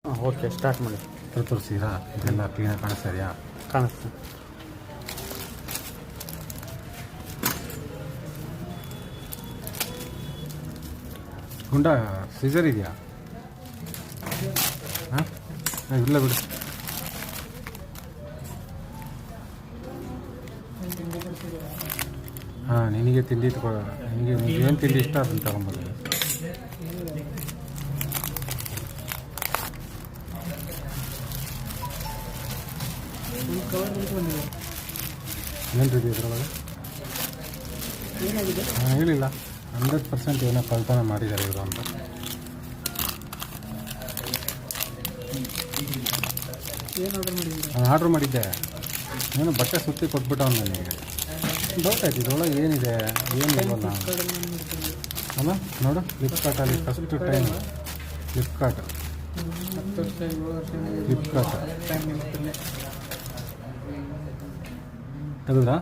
Okay, start ಮಾಡಿ. ತೋರಿಸಿರಾ? ಇದೆಲ್ಲ ಕ್ಲೀನಾಗಿ ಕಾಣಿಸ್ತಾ ಇದೆಯಾ? ಕಾಣಿಸ್ತು. ಗುಂಡ ಸೀಸರ್ ಇದೆಯಾ? ಹಾಂ, ಇಲ್ಲ ಬಿಡು. ಹಾಂ, ನಿನಗೆ ತಿಂಡಿ ನಿನಗೆ ಏನು ತಿಂಡಿ ಇಷ್ಟ ಅದನ್ನು ತಗೊಂಬೋದು. ಏನು ರೀತಿ ಇದ್ರೊಳಗೆ ಹಾಂ ಹೇಳಿಲ್ಲ. 100% ಏನೋ ಕಳ್ತನ ಮಾಡಿದ್ದಾರೆ ಇವರು ಅಂತ. ಆರ್ಡ್ರ್ ಮಾಡಿದ್ದೆ, ಏನೋ ಬಟ್ಟೆ ಸುತ್ತಿ ಕೊಟ್ಬಿಟ್ಟವನು ನನಗೆ. ಡೌಟ್ ಆಯ್ತು ಇದ್ರೊಳಗೆ ಏನಿದೆ ಏನಿಲ್ವಲ್ಲ ಅಲ್ಲ. ನೋಡು, ಫ್ಲಿಪ್ಕಾರ್ಟಲ್ಲಿ ಫಸ್ಟ್ ಟೈಮ್ ಫ್ಲಿಪ್ಕಾರ್ಟ್ ತೆಗೆದ್ರಾ?